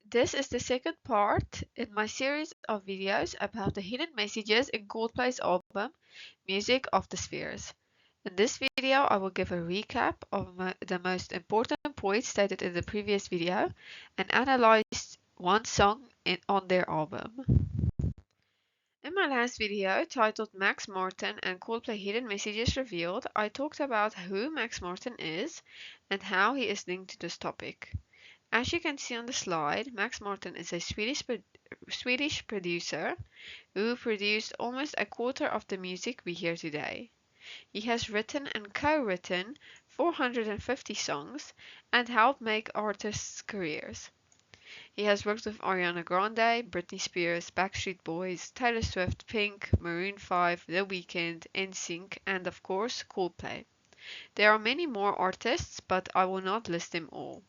This is the second part in my series of videos about the hidden messages in Coldplay's album, Music of the Spheres. In this video, I will give a recap of the most important points stated in the previous video and analyze one song on their album. In my last video, titled Max Martin and Coldplay Hidden Messages Revealed, I talked about who Max Martin is and how he is linked to this topic. As you can see on the slide, Max Martin is a Swedish producer who produced almost a quarter of the music we hear today. He has written and co-written 450 songs and helped make artists' careers. He has worked with Ariana Grande, Britney Spears, Backstreet Boys, Taylor Swift, Pink, Maroon 5, The Weeknd, NSYNC, and of course Coldplay. There are many more artists, but I will not list them all.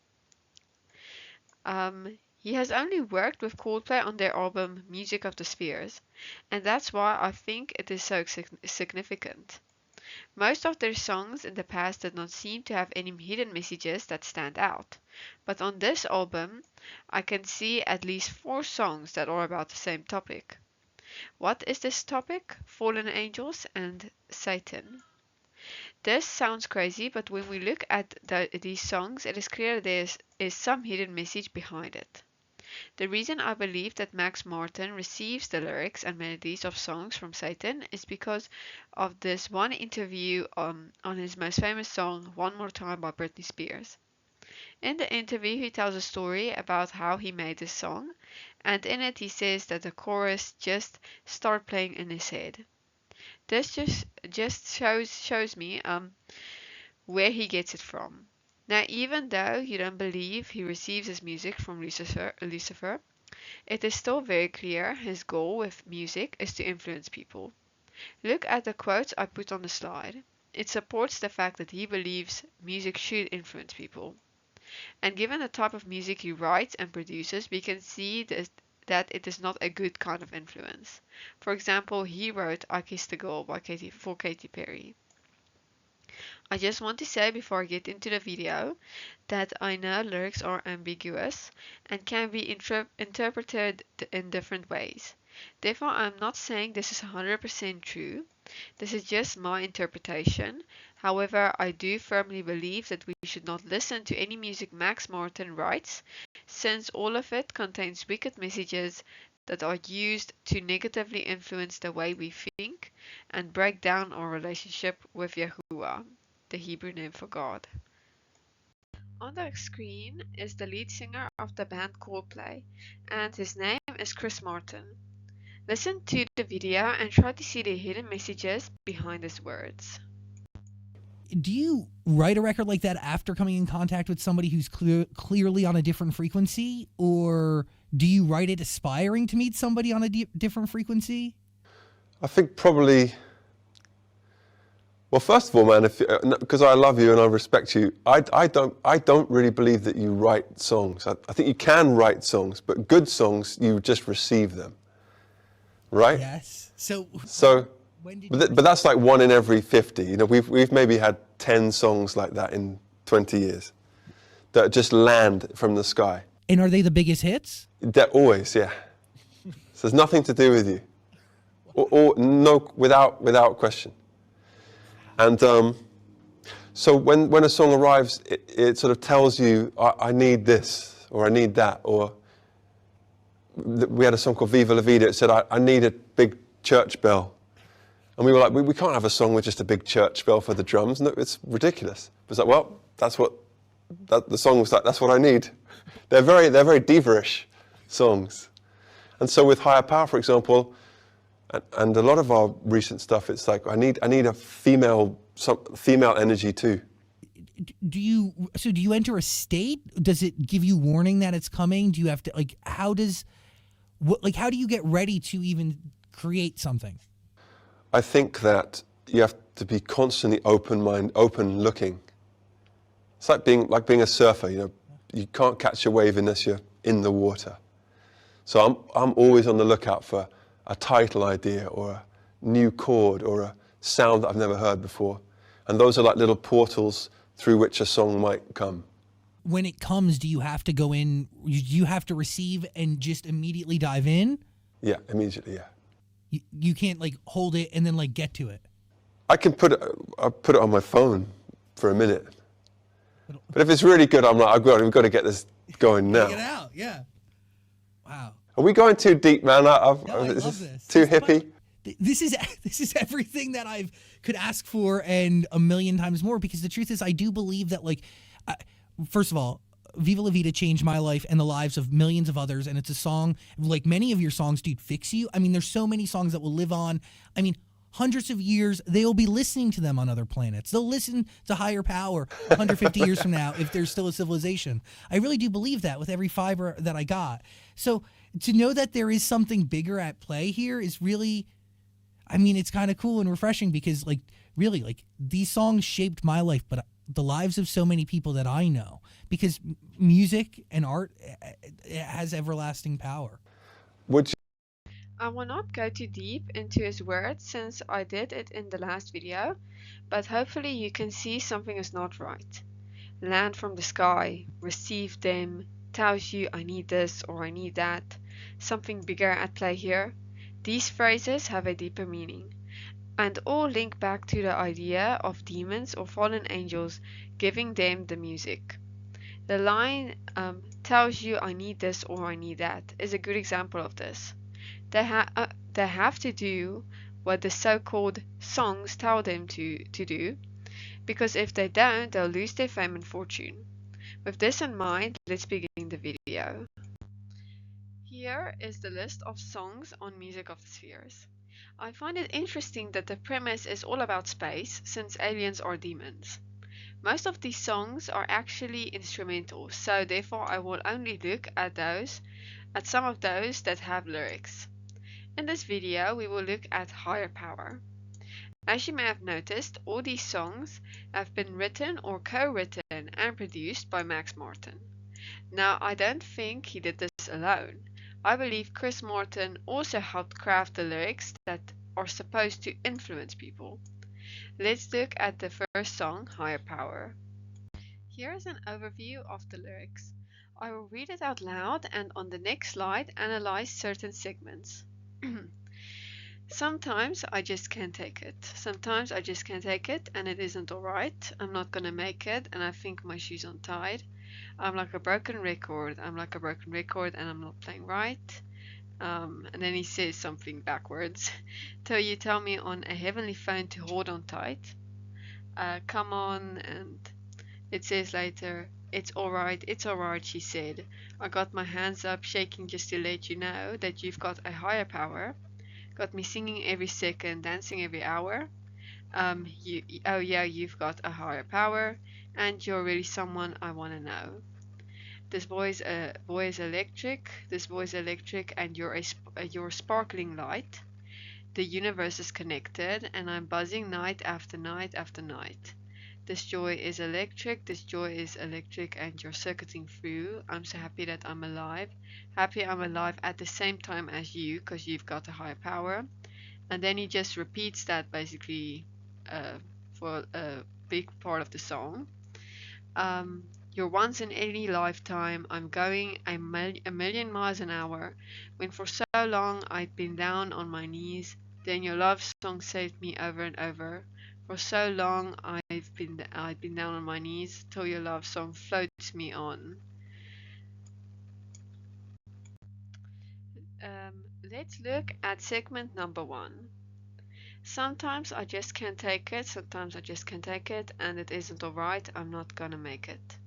He has only worked with Coldplay on their album Music of the Spheres, and that's why I think it is so significant. Most of their songs in the past did not seem to have any hidden messages that stand out, but on this album I can see at least 4 songs that are about the same topic. What is this topic? Fallen angels and Satan. This sounds crazy, but when we look at these songs, it is clear there is some hidden message behind it. The reason I believe that Max Martin receives the lyrics and melodies of songs from Satan is because of this one interview on his most famous song, One More Time by Britney Spears. In the interview, he tells a story about how he made this song, and in it he says that the chorus just started playing in his head. This just shows me where he gets it from. Now, even though you don't believe he receives his music from Lucifer, it is still very clear his goal with music is to influence people. Look at the quotes I put on the slide. It supports the fact that he believes music should influence people. And given the type of music he writes and produces, we can see that it is not a good kind of influence. For example, he wrote I Kissed a Girl for Katy Perry. I just want to say before I get into the video that I know lyrics are ambiguous and can be interpreted in different ways. Therefore, I'm not saying this is 100% true. This is just my interpretation. However, I do firmly believe that we should not listen to any music Max Martin writes, since all of it contains wicked messages that are used to negatively influence the way we think and break down our relationship with Yahuwah, the Hebrew name for God. On the screen is the lead singer of the band Coldplay, and his name is Chris Martin. Listen to the video and try to see the hidden messages behind his words. Do you write a record like that after coming in contact with somebody who's clearly on a different frequency, or do you write it aspiring to meet somebody on a different frequency? I think probably, well, first of all, man, because I love you and I respect you, I don't really believe that you write songs. I think you can write songs, but good songs, you just receive them, right? Yes. But that's like 1 in every 50. You know, we've maybe had 10 songs like that in 20 years that just land from the sky. And are they the biggest hits? They're always, yeah. So there's nothing to do with you, or no, without question. And so when a song arrives, it sort of tells you, I need this, or I need that, or we had a song called Viva La Vida. It said, I need a big church bell. And we were like, we can't have a song with just a big church bell for the drums. No, it's ridiculous. It was like, well, the song was like, that's what I need. They're very diva-ish songs. And so with Higher Power, for example, and a lot of our recent stuff, it's like, I need a female energy too. Do you enter a state? Does it give you warning that it's coming? Do you have to, how do you get ready to even create something? I think that you have to be constantly open looking. It's like being a surfer, you know. You can't catch a wave unless you're in the water. So I'm always on the lookout for a title idea or a new chord or a sound that I've never heard before. And those are like little portals through which a song might come. when it comes, do you have to go in? Do you have to receive and just immediately dive in? Yeah, immediately, yeah. You can't like hold it and then like get to it. I can put it on my phone for a minute. But if it's really good, I'm like, we've got to get this going now. Get it out, yeah. Wow. Are we going too deep, man? I Is love this this. too hippie? This is everything that I could ask for and a million times more, because the truth is I do believe that, like, first of all, Viva La Vida changed my life and the lives of millions of others, and it's a song, like many of your songs, dude, fix you. I mean, there's so many songs that will live on. I mean, hundreds of years, they'll be listening to them on other planets. They'll listen to Higher Power 150 years from now if there's still a civilization. I really do believe that with every fiber that I got. So to know that there is something bigger at play here is really, I mean, it's kind of cool and refreshing, because, like, really, like, these songs shaped my life, but the lives of so many people that I know, because music and art, it has everlasting power. Would you? I will not go too deep into his words since I did it in the last video, but hopefully you can see something is not right. Land from the sky, receive them, tells you I need this or I need that, something bigger at play here. These phrases have a deeper meaning, and all link back to the idea of demons or fallen angels giving them the music. The line, tells you I need this or I need that, is a good example of this. They have to do what the so-called songs tell them to do, because if they don't, they'll lose their fame and fortune. With this in mind, let's begin the video. Here is the list of songs on Music of the Spheres. I find it interesting that the premise is all about space, since aliens are demons. Most of these songs are actually instrumental, so therefore I will only look at some of those that have lyrics. In this video, we will look at Higher Power. As you may have noticed, all these songs have been written or co-written and produced by Max Martin. Now, I don't think he did this alone. I believe Chris Martin also helped craft the lyrics that are supposed to influence people. Let's look at the first song, Higher Power. Here is an overview of the lyrics. I will read it out loud and on the next slide analyze certain segments. Sometimes I just can't take it. Sometimes I just can't take it and it isn't alright. I'm not gonna make it and I think my shoe's untied. I'm like a broken record. I'm like a broken record and I'm not playing right. And then he says something backwards. Till you tell me on a heavenly phone to hold on tight. Come on, and it says later, it's alright, she said. I got my hands up shaking just to let you know that you've got a higher power. Got me singing every second, dancing every hour. Oh yeah, you've got a higher power, and you're really someone I want to know. This boy is electric. This boy is electric, and you're sparkling light. The universe is connected, and I'm buzzing night after night after night. This joy is electric. This joy is electric, and you're circuiting through. I'm so happy that I'm alive. Happy I'm alive at the same time as you, because you've got a higher power. And then he just repeats that basically for a big part of the song. You're once in any lifetime. I'm going a million miles an hour. When for so long I'd been down on my knees, then your love song saved me over and over. For so long I'd been down on my knees till your love song floats me on. Let's look at segment number 1. Sometimes I just can't take it, sometimes I just can't take it, and it isn't alright, I'm not gonna make it.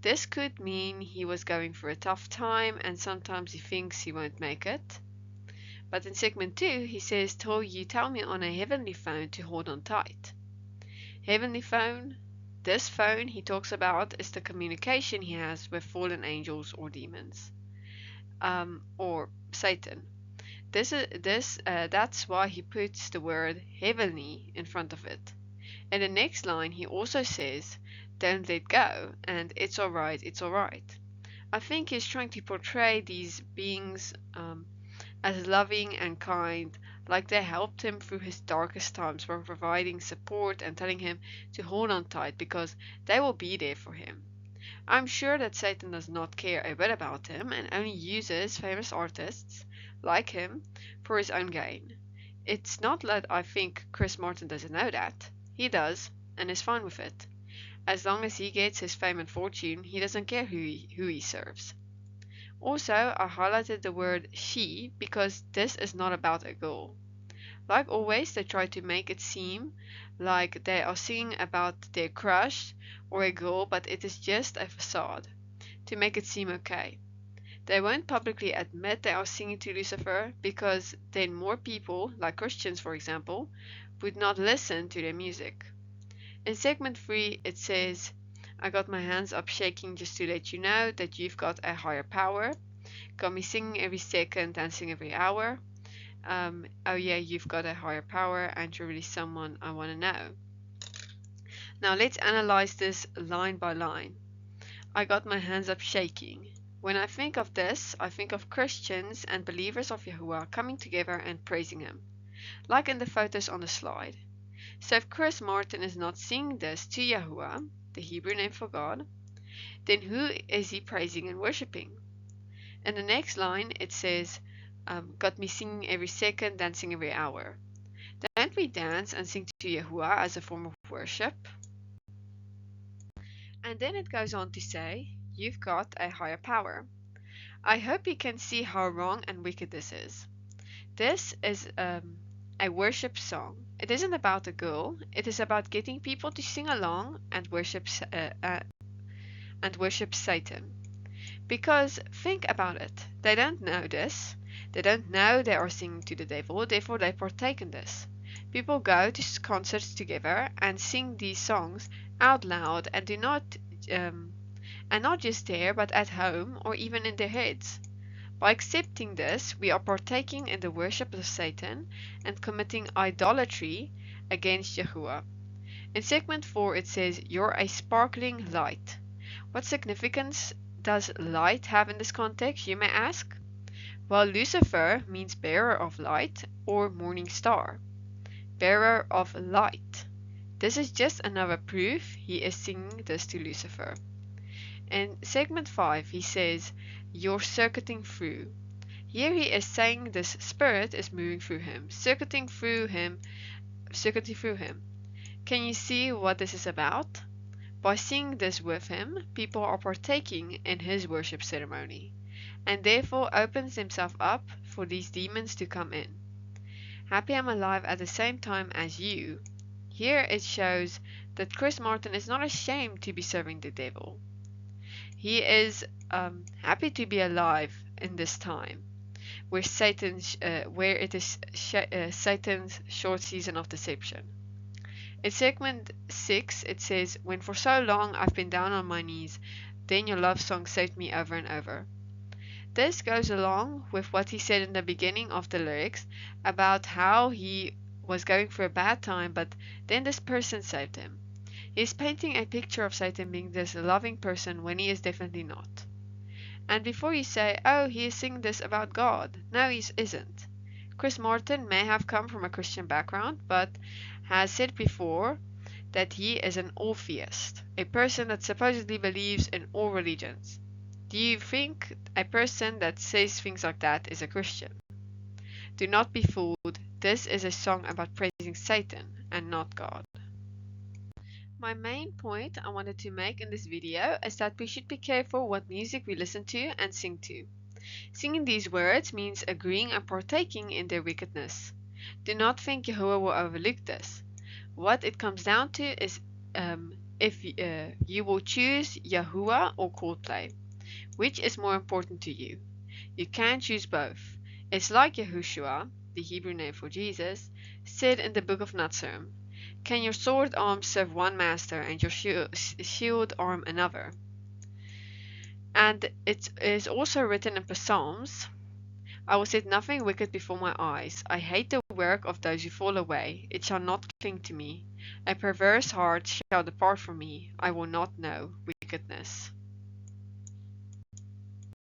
This could mean he was going through a tough time and sometimes he thinks he won't make it. But in segment 2, he says, till you tell me on a heavenly phone to hold on tight. Heavenly phone, this phone he talks about is the communication he has with fallen angels or demons, or Satan. That's why he puts the word heavenly in front of it. In the next line, he also says, don't let go, and it's alright, it's alright. I think he's trying to portray these beings as loving and kind, like they helped him through his darkest times by providing support and telling him to hold on tight because they will be there for him. I'm sure that Satan does not care a bit about him and only uses famous artists like him for his own gain. It's not that I think Chris Martin doesn't know that. He does, and is fine with it. As long as he gets his fame and fortune, he doesn't care who he serves. Also, I highlighted the word she because this is not about a girl. Like always, they try to make it seem like they are singing about their crush or a girl, but it is just a facade to make it seem okay. They won't publicly admit they are singing to Lucifer because then more people, like Christians for example, would not listen to their music. In segment 3, it says, I got my hands up shaking just to let you know that you've got a higher power. Got me singing every second, dancing every hour. Oh yeah, you've got a higher power and you're really someone I want to know. Now let's analyze this line by line. I got my hands up shaking. When I think of this, I think of Christians and believers of Yahuwah coming together and praising Him, like in the photos on the slide. So if Chris Martin is not singing this to Yahuwah, the Hebrew name for God, then who is he praising and worshipping? In the next line it says, got me singing every second, dancing every hour. Don't we dance and sing to Yahuwah as a form of worship? And then it goes on to say, you've got a higher power. I hope you can see how wrong and wicked this is. This is a worship song. It isn't about a girl. It is about getting people to sing along and worship Satan. Because think about it. They don't know this. They don't know they are singing to the devil. Therefore, they partake in this. People go to concerts together and sing these songs out loud and do not, and not just there, but at home or even in their heads. By accepting this, we are partaking in the worship of Satan and committing idolatry against Yahuwah. In segment 4 it says, you're a sparkling light. What significance does light have in this context, you may ask? Well, Lucifer means bearer of light or morning star. Bearer of light. This is just another proof he is singing this to Lucifer. In segment 5 he says, you're circuiting through. Here he is saying this spirit is moving through him, circuiting through him. Can you see what this is about? By singing this with him, people are partaking in his worship ceremony, and therefore opens himself up for these demons to come in. Happy I'm alive at the same time as you. Here it shows that Chris Martin is not ashamed to be serving the devil. He is happy to be alive in this time, where it is Satan's short season of deception. In segment 6 it says, when for so long I've been down on my knees, then your love song saved me over and over. This goes along with what he said in the beginning of the lyrics about how he was going through a bad time, but then this person saved him. He's painting a picture of Satan being this loving person when he is definitely not. And before you say, oh, he is singing this about God, no, he isn't. Chris Martin may have come from a Christian background, but has said before that he is an all-theist, a person that supposedly believes in all religions. Do you think a person that says things like that is a Christian? Do not be fooled. This is a song about praising Satan and not God. My main point I wanted to make in this video is that we should be careful what music we listen to and sing to. Singing these words means agreeing and partaking in their wickedness. Do not think Yahuwah will overlook this. What it comes down to is if you will choose Yahuwah or coldplay. Which is more important to you? You can choose both. It's like Yahushua, the Hebrew name for Jesus, said in the book of Nazareth, can your sword arm serve one master and your shield arm another? And it is also written in Psalms, I will set nothing wicked before my eyes. I hate the work of those who fall away. It shall not cling to me. A perverse heart shall depart from me. I will not know wickedness.